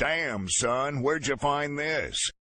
Damn, son, where'd you find this?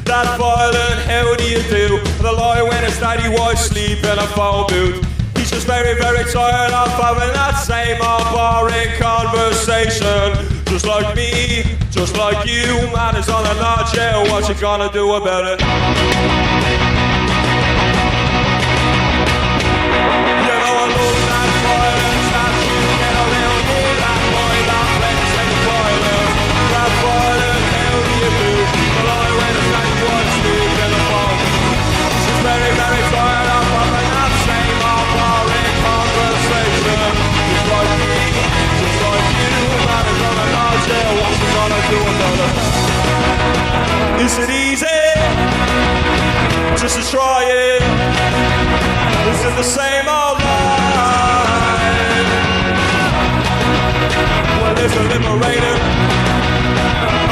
That violent, how do you do? The lawyer when his daddy was asleep in a phone booth. He's just very, very tired of having that same old boring conversation. Just like me, just like you, man is on a nod jail. What you gonna do about it? You know I love that violence that you get around here. That boy, that place, and violence. That violent, how do you do? The lawyer when his daddy was asleep in a phone booth. She's very, very tired of having that same old boring conversation. Just like me, just like you, man is on a nod jail. What you gonna do about it? Is it easy? Just to try it. Is it the same old line? Well, is it liberating?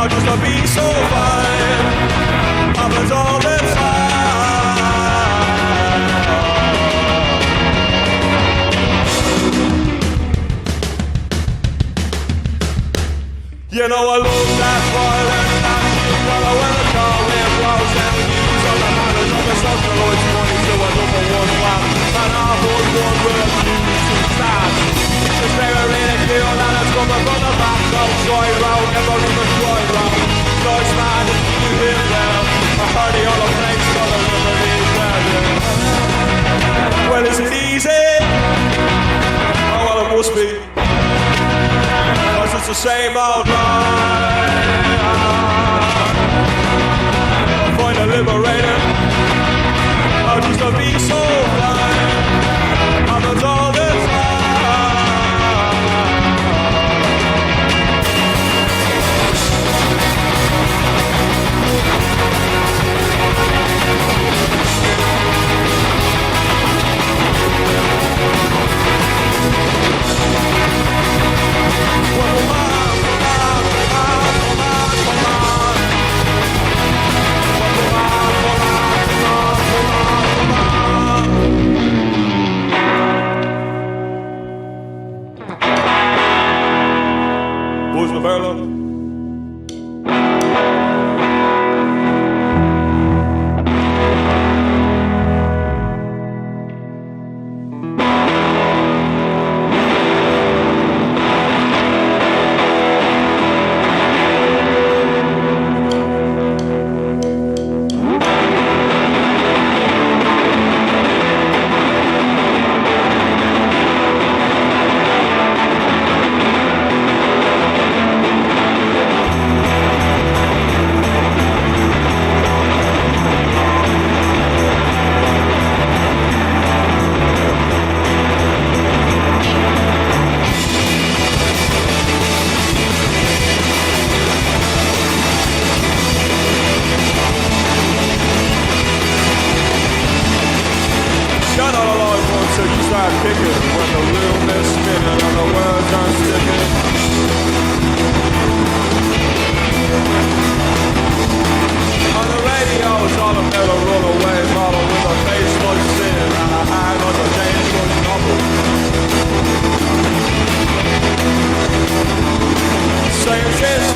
Or just to be so fine? Happens all the time. You know I love that violence. Well, I went to car where blows and news on the manners of the social Lloyd's 22 and number one plan. And I was one with news to stand. Just very ridicule and it's coming from the back. Don't drive round, never even drive round. Nice man, if you hear well. I heard the other place, so I never leave well, yeah. Well, is it easy? Oh, well, it must be. Cause it's the same old line. Find a liberator, or just to be so blind, happens all the Belle.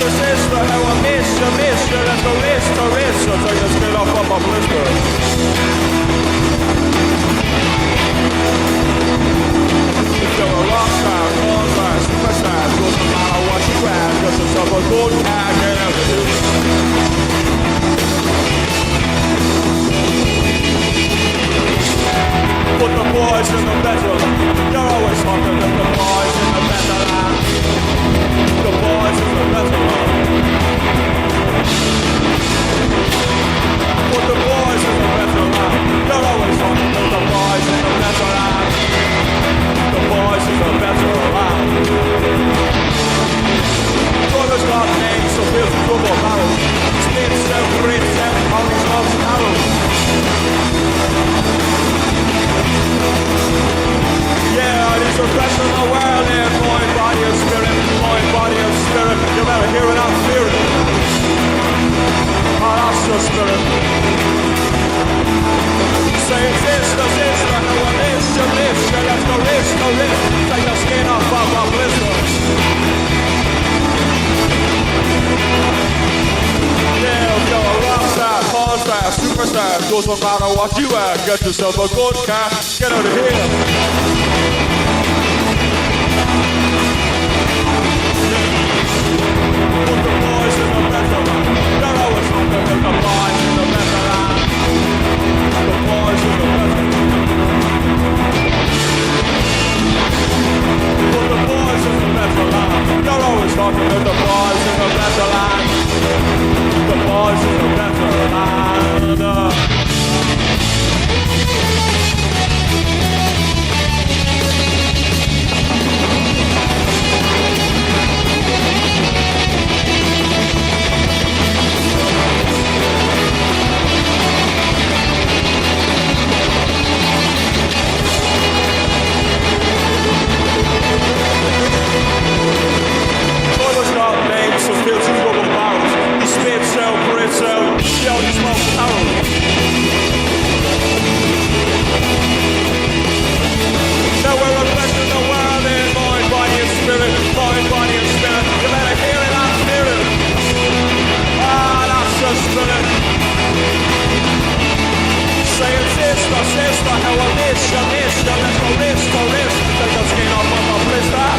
sister, how I miss you, let's go wrist to wrist, so take the skin off of my blister. If you're a rock star, porn star, superstar, doesn't matter what you grab, get yourself a good car, get out of here. Put the boys in the bedroom. You're always talking with the boys in the bedroom. The boys in the bedroom. Put the boys in the bedroom. You're always talking with the boys in the bedroom. The boys in the bedroom. Brothers got names, so here's the double barrel. Spits and grits and honey's loves and arrows. Yeah, it is a question of the world in mind, body and spirit, mind, body and spirit. You better hear it and fear it. Oh, that's your spirit. Say sister, sister, how I miss you, let's go wrist to wrist. Take the skin off of my blister. Yeah, if you're a rock star, porn star, superstar, doesn't matter what you are, get yourself a good car, get out of here. Put the boys in the bedroom, you're always talking with the boys in the bedroom. The boys in the bedroom. Put the boys in the bedroom, you're always talking with the boys in the bedroom. The boys in the bedroom. Brothers got names, so feel two rubber barrels. He spits out, grits out, yell, he smokes barrels. Now we're reflecting the world in mind, body and spirit, mind, body and spirit. You better hear it and fear it. Ah, that's your spirit. Saying sister, sister, how I miss you, let's go wrist to wrist. Take the skin off of my blister.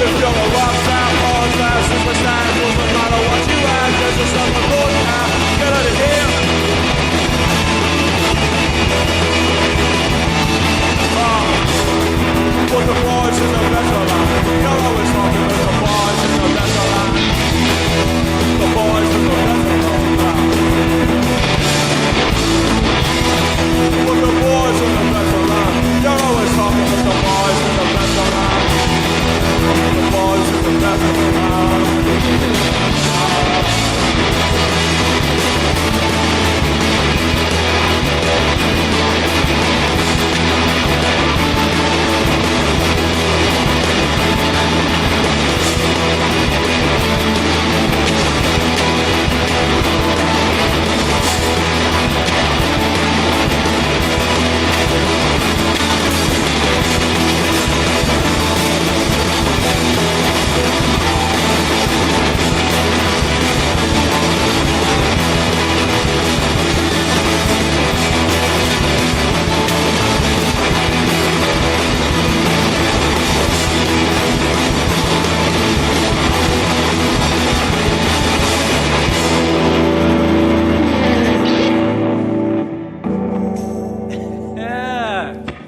If you're a rock star, porn star, superstar, doesn't matter what you are, get yourself a good car, get out of here. Put the boys in the bedroom. You're always talking with the boys in the bedroom. The boys in the bedroom. Put the boys in the bedroom. You're always talking with the boys in the bedroom. The boys in the bedroom.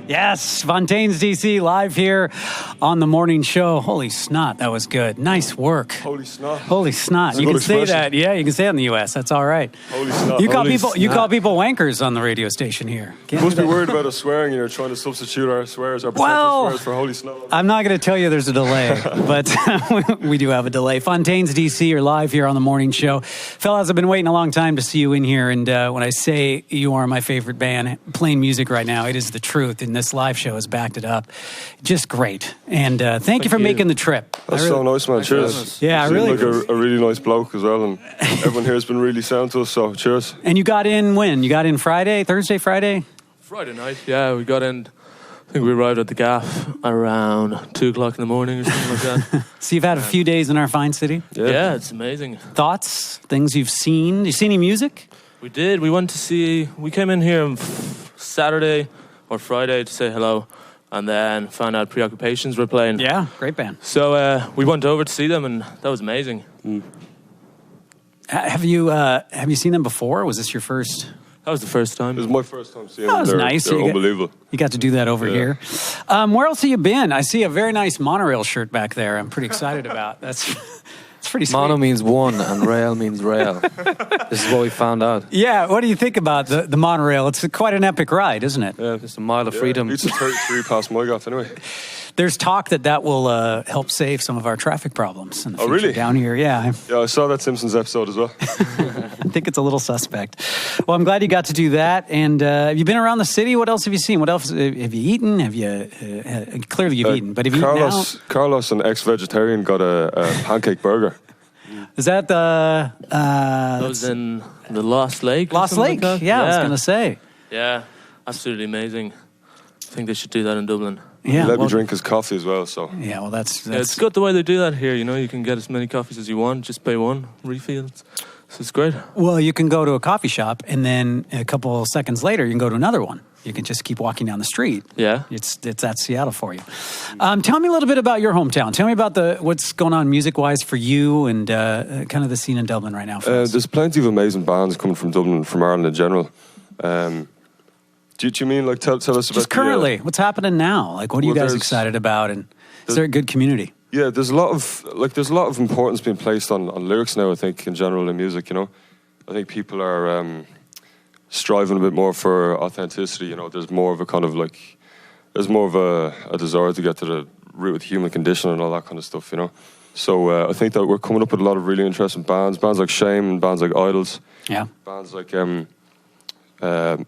Yes, Fontaines D.C. live here on the morning show. Holy snot, that was good. Nice work. Holy snot. Holy snot. You can say that. Yeah, you can say it in the U.S. That's all right. Holy snot. You call people wankers on the radio station here. You must be worried about us swearing. You're trying to substitute our swears, our potential swears for holy snot. I'm not going to tell you there's a delay, but we do have a delay. Fontaines D.C. are live here on the morning show. Fellas, I've been waiting a long time to see you in here, and when I say you are my favorite band playing music right now, it is the truth, and this live show has backed it up. Just great. And thank you for making the trip. That's so nice, man. Cheers. Yeah, I really really like a really nice bloke as well, and everyone here has been really sound to us, so cheers. And you got in when? You got in Thursday, Friday? Friday night, yeah. We got in I think we arrived at the gaff around 2 o'clock in the morning or something like that. So you've had a few days in our fine city. Yeah, it's amazing. Thoughts, things you've seen. You see any music? We did. We came in here on Saturday or Friday to say hello, and then found out Preoccupations were playing. Yeah, great band. So we went over to see them, and that was amazing. Have you seen them before? Was this your first? That was the first time. It was my first time seeing That them. was They're, nice. They're You unbelievable. You got to do that over here. Where else have you been? I see a very nice monorail shirt back there. I'm pretty excited about. It's pretty sweet. Mono means one and rail means rail. This is what we found out. Yeah, what do you think about the monorail? It's quite an epic ride, isn't it? Yeah, just a mile of freedom. It's a 33 past my gaff anyway. There's talk that will help save some of our traffic problems in the future really? down here. Yeah, Yeah, I saw that Simpsons episode as well. I think it's a little suspect. Well, I'm glad you got to do that. And have you been around the city? What else have you seen? What else have you eaten? Have you clearly you've eaten, but have you eaten out? Carlos, an ex-vegetarian, got a pancake burger. Is that the That was in the Lost Lake. or Lost something Lake? like that? Yeah, I was gonna say. Yeah, absolutely amazing. I think they should do that in Dublin. Yeah, Let well, me drink his coffee as well. So Yeah, well, that's Yeah, it's good the way they do that here. You know, you can get as many coffees as you want, just pay one refills. So it's great. Well, you can go to a coffee shop, and then a couple seconds later, you can go to another one. You can just keep walking down the street. Yeah. It's at Seattle for you. Tell me a little bit about your hometown. Tell me about what's going on music-wise for you and kind of the scene in Dublin right now. For us. there's plenty of amazing bands coming from Dublin, from Ireland in general. Do you mean like tell us about Just currently, what's happening now? Like, what are you Well, guys there's- excited about? And is there a good community? Yeah, there's a lot of importance being placed on lyrics now. I think in general in music, you know, I think people are striving a bit more for authenticity. You know, there's more of a kind of like, there's more of a desire to get to the root of the human condition and all that kind of stuff. You know, so I think that we're coming up with a lot of really interesting bands like Shame and bands like Idols. Yeah. Bands like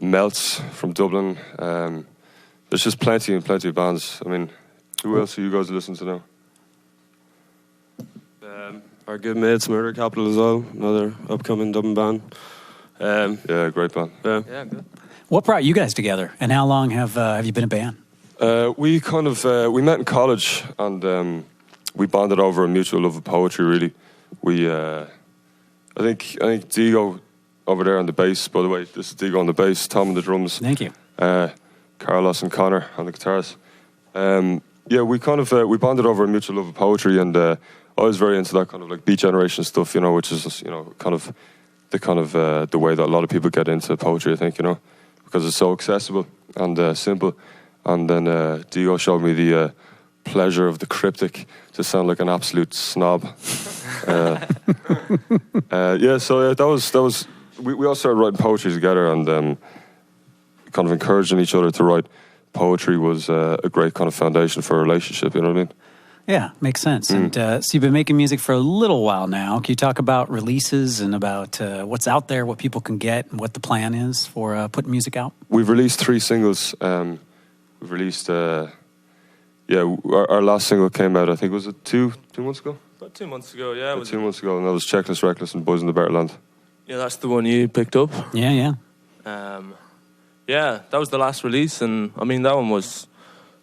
Melts from Dublin. There's just plenty of bands. I mean, who else are you guys listening to now? Our good mates, Murder Capital as well, another upcoming Dublin band. Yeah, great band. Yeah. Good. What brought you guys together, and how long have you been a band? We kind of we met in college, and we bonded over a mutual love of poetry. Really, we I think Digo over there on the bass. By the way, this is Digo on the bass, Tom on the drums. Thank you. Carlos and Connor on the guitars. Yeah, we kind of we bonded over a mutual love of poetry, and I was very into that kind of like Beat Generation stuff, you know, which is just, you know, kind of the way that a lot of people get into poetry, I think, you know, because it's so accessible and simple. And then Dio showed me the pleasure of the cryptic to sound like an absolute snob. Yeah, so that was we all started writing poetry together, and kind of encouraging each other to write poetry was a great kind of foundation for a relationship, you know what I mean? Yeah, makes sense. And so you've been making music for a little while now. Can you talk about releases and about what's out there, what people can get, and what the plan is for putting music out? We've released 3 singles. We've released, our last single came out, I think, was it 2 months ago? About 2 months ago, yeah. About 2 months ago, and that was Chequeless Reckless and Boys in the Better Land. Yeah, that's the one you picked up. Yeah. Yeah, that was the last release, and I mean, that one was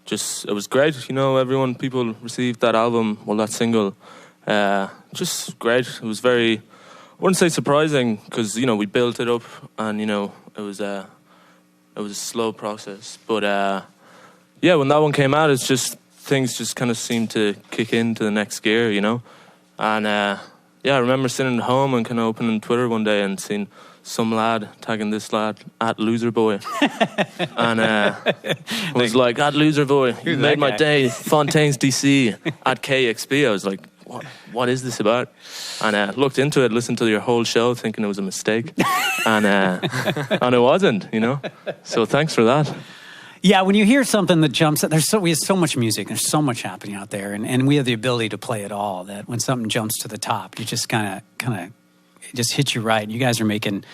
just, it was great, you know, people received that album, well, that single, just great. It was very, I wouldn't say surprising, because, you know, we built it up, and, you know, it was a slow process, but, yeah, when that one came out, it's just, things just kind of seemed to kick into the next gear, you know, and, yeah, I remember sitting at home and kind of opening Twitter one day and seeing some lad tagging this lad at Loserboy. And I was like, at Loserboy, you made my day. Fontaines D.C. at KXP. I was like, what is this about? And looked into it, listened to your whole show thinking it was a mistake. And it wasn't, you know. So thanks for that. Yeah, when you hear something that jumps, we have so much music, there's so much happening out there, and we have the ability to play it all, that when something jumps to the top, you just kind of it just hits you right. You guys are making,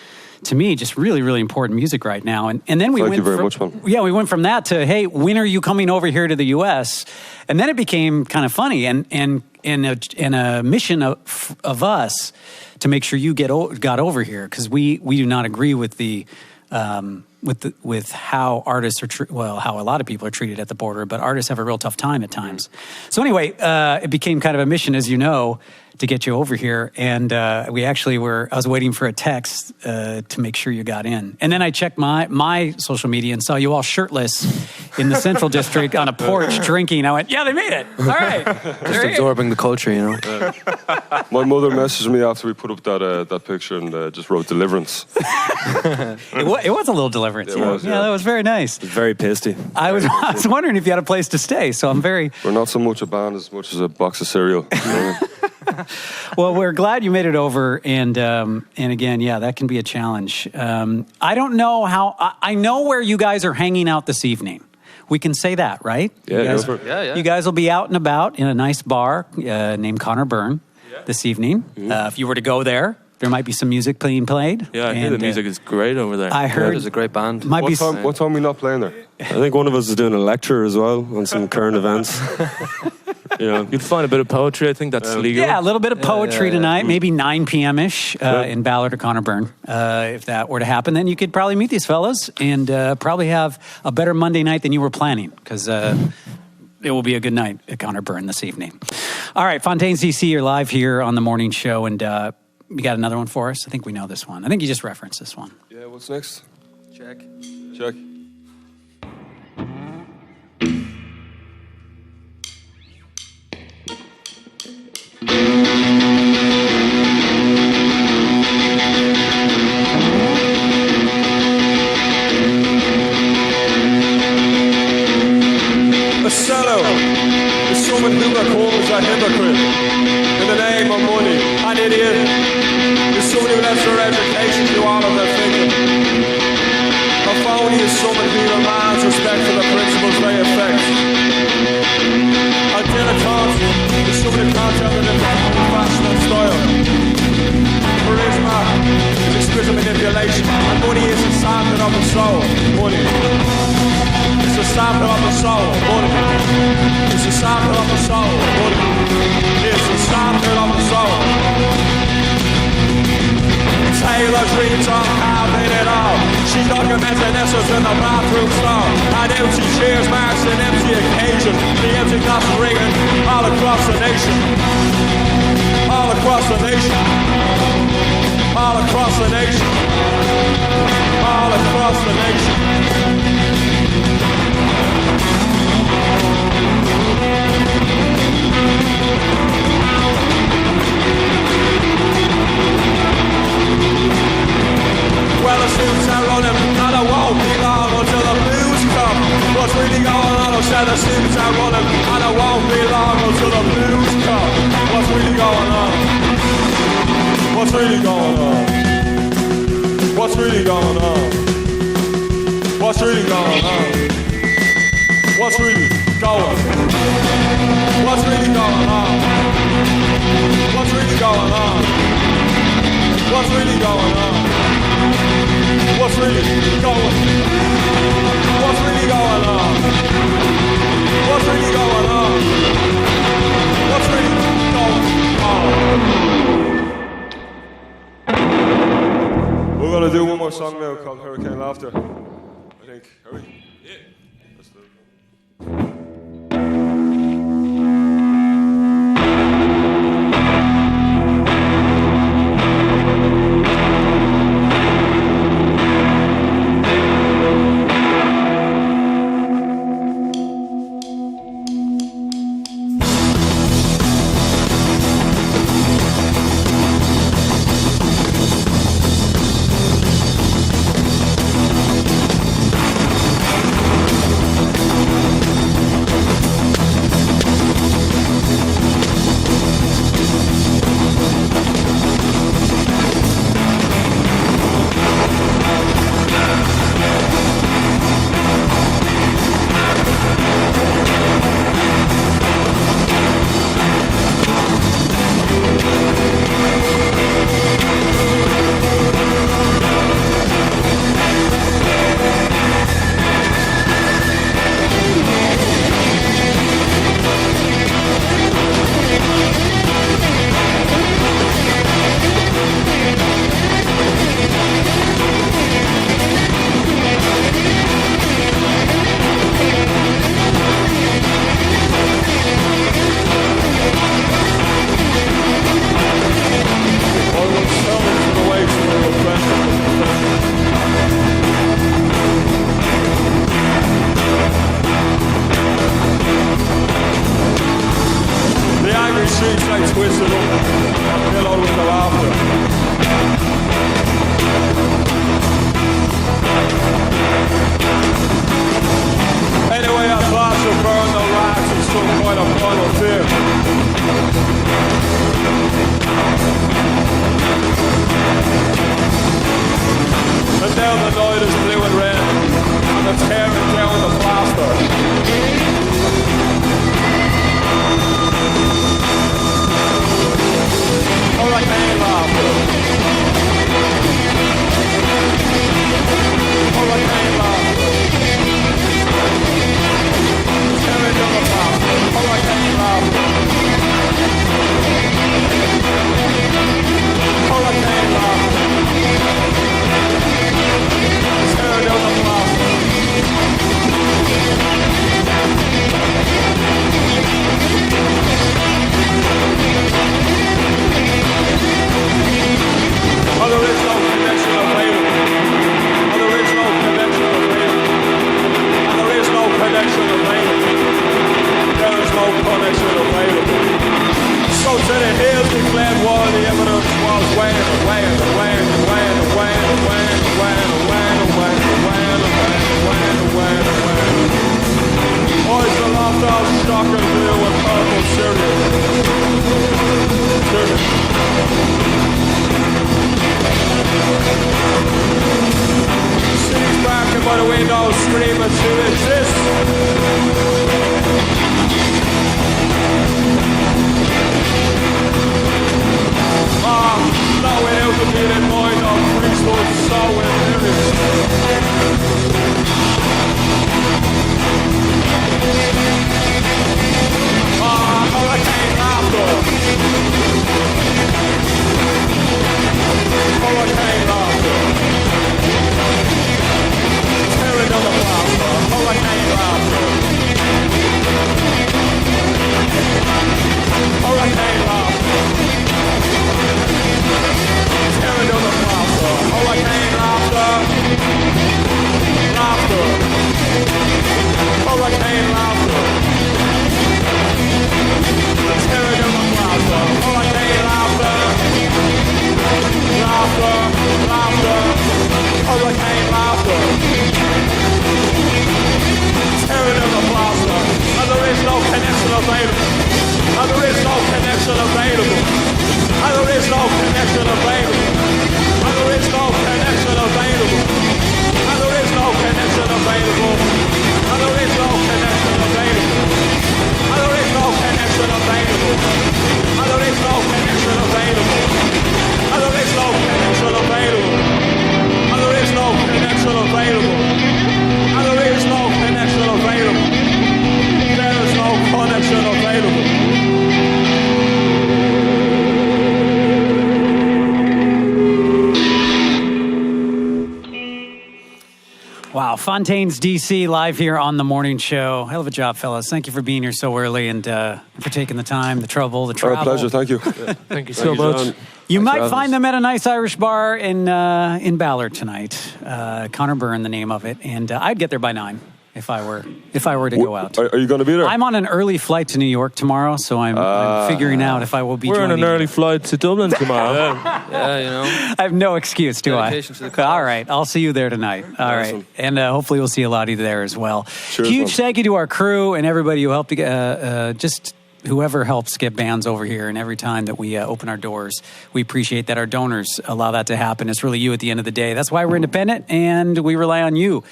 to me, just really, really important music right now. And then we Thank went you very much, man. Yeah, we went from that to, hey, when are you coming over here to the U.S.? And then it became kind of funny, and a mission of us to make sure you got over here, because we do not agree with the with how artists are how a lot of people are treated at the border, but artists have a real tough time at times. So anyway, it became kind of a mission, as you know, to get you over here, and we actually I was waiting for a text to make sure you got in, and then I checked my social media and saw you all shirtless in the Central District on a porch drinking. I went, yeah, they made it. All right, Just absorbing the culture, you know. My mother messaged me after we put up that picture and just wrote deliverance. It was a little deliverance. It was, yeah, that was very nice. Very pasty. I was wondering if you had a place to stay, so I'm very... We're not so much a band as much as a box of cereal. You know? Well, we're glad you made it over, and again, yeah, that can be a challenge. I don't know how... I know where you guys are hanging out this evening. We can say that, right? Yeah, you guys, go for it. Yeah. You guys will be out and about in a nice bar named Connor Byrne this evening. Mm-hmm. If you were to go there, there might be some music being played. Yeah, I hear the music is great over there. I heard There's a great band. might be What time are we not playing there? I think one of us is doing a lecture as well on some current events. Yeah. You'd find a bit of poetry. I think that's legal. a little bit of poetry yeah. tonight, maybe 9 p.m.-ish in Ballard or Connor Byrne. If that were to happen, then you could probably meet these fellas and probably have a better Monday night than you were planning, because it will be a good night at Connor Byrne this evening. All right, Fontaines D.C., you're live here on the morning show, and you got another one for us? I think we know this one. I think you just referenced this one. Yeah, what's next? Check. Check. A fellow is someone who calls a hypocrite in the name of money. An idiot is someone who lets their education do all of their thinking. A phony is someone who demands respect for the principles they affect. A dilettante is someone who can't tell the difference between fashion and style. Charisma is exquisite manipulation, and money is the sampling of the soul. Money. It's the sampling of the soul. Money. It's the sampling of the soul. Money. It's the sampling of the soul. Taylor dreams of having it all. She documents the nestled in the bathroom stall. And empty chairs marks an empty occasion. The empty glass ringing all across the nation. All across the nation. All across the nation. All across the nation. Well, the suits are running, and I won't be long until the blues come. What's really going on? I said the suits are running, and I won't be long until the blues come. What's really going on? What's really going on? What's really going on? What's really going on? What's really going on? What's really going on? What's really going on? What's really going on? What's really going on? What's really going on? What's really going on? What's really going on? We're gonna do one more song now called Hurricane Laughter. I think. Are we? Yeah. Let's do it. tearing down the plaster. Hurricane laughter. Hurricane laughter. Tearing down the plaster. Hurricane laughter. Hurricane laughter. Tearing down the plaster. Oh, there is no connection available. Oh, there is no connection available. Oh, there is no connection available. There is no connection available. So to the hills we fled while the evidence was weighing and weighing and weighing and weighing and weighing and weighing and weighing and weighing and weighing and weighing and weighing and weighing and weighing and weighing. Boys, the loft of stock and blue and purple serious. Serious. City's barking by the window, screaming to exist. Blowing out the beating mind of priesthood, so imperious. Hurricane laughter. Hurricane laughter. Tearing down the plaster. Hurricane laughter. Hurricane laughter. Tearing down the plaster. Hurricane laughter. Laughter. Hurricane laughter. Tearing down the plaster. Hurricane laughter. Laughter, laughter, hurricane laughter. Tearing down the plaster. And there is no connection available. And there is no connection available. And there is no connection available. And there is no connection available. And there is no connection available. And there is no connection available. And there is no connection available. And there is no connection available. And there is no connection available. And there is no connection available. And there is no connection available. There is no connection available. Wow, Fontaines D.C. live here on the morning show. Hell of a job, fellas. Thank you for being here so early and for taking the time, the trouble, the travel. Our pleasure, thank you. Thank you so much. John. You might find them at a nice Irish bar in Ballard tonight. Connor Byrne, the name of it, and I'd get there by 9 if I were to go out. Are you going to be there? I'm on an early flight to New York tomorrow, so I'm figuring out if I will be. We're on joining an early you. flight to Dublin tomorrow. Yeah, you know. I have no excuse, do I? Dedication to the cause. All right, I'll see you there tonight. All right, Awesome. and hopefully we'll see a lot of you there as well. Cheers, Huge man. thank you to our crew and everybody who helped to just. Whoever helps get bands over here, and every time that we open our doors, we appreciate that our donors allow that to happen. It's really you at the end of the day. That's why we're independent, and we rely on you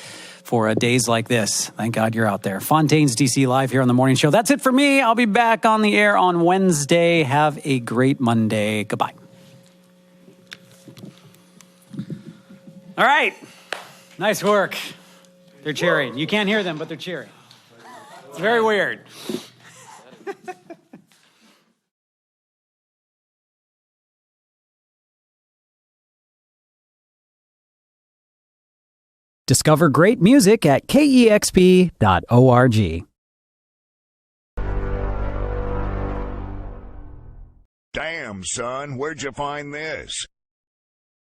for days like this. Thank God you're out there. Fontaines D.C. live here on the morning show. That's it for me. I'll be back on the air on Wednesday. Have a great Monday. Goodbye. All right. Nice work. They're cheering. You can't hear them, but they're cheering. It's very weird. Discover great music at kexp.org. Damn, son, where'd you find this?